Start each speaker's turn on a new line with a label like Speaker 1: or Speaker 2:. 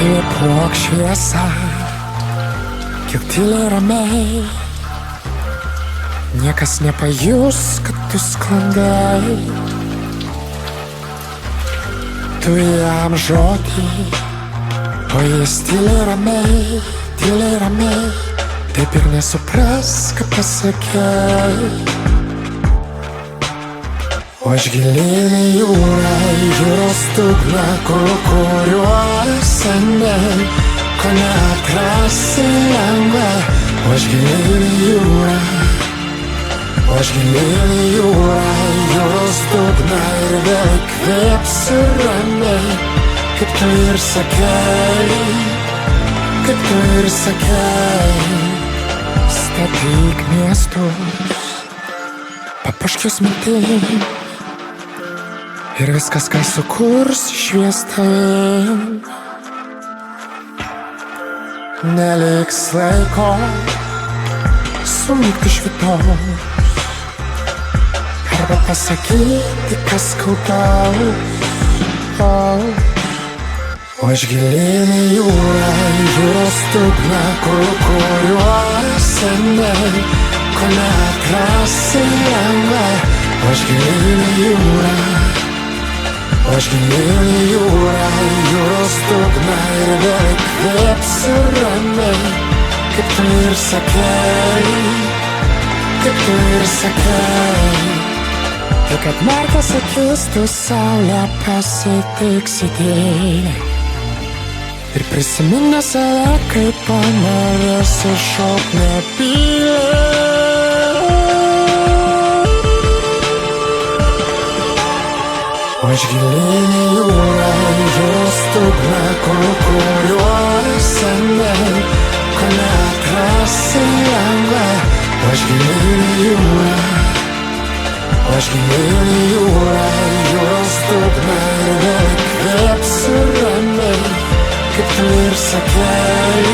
Speaker 1: Kaipok šviesa, kiek tyliai ramiai, niekas nepajus, kad tu sklandai. Tu jam žodį, o jis tyliai ramiai, taip ir nesupras, ką pasakei. O aš gilyn į jūrą, jūros dugną, kuriuo seniai, ko neatrasi lengva. O aš gilyn į jūrą, jūros dugną ir vėl įkvėpsiu ramiai, kaip tu ir sakei, statyk miestus, papuošk mintim. Ir viskas, ką sukurs, švies tavim. Neliks laiko sumigti švitos arba pasakyti, kas skaudaus. O aš gilyn į jūrą, jūros dugną, kuriuo seniai, ko neatrasi lengva. O aš gilyn į jūrą, jūros dugną ir vėl įkvėpsiu ramiai, kaip tu ir sakei. Tik atmerkęs akis, tu saulę pasitiksi tyliai ir prisiminę save, kaip panorės iššok nebyliai. O aš gilyn į jūrą, jūros dugną, kuriuo seniai, ko neatrasi lengva. O aš gilyn į jūrą, jūros dugną ir vėl įkvėpsiu ramiai, kaip tu ir sakei.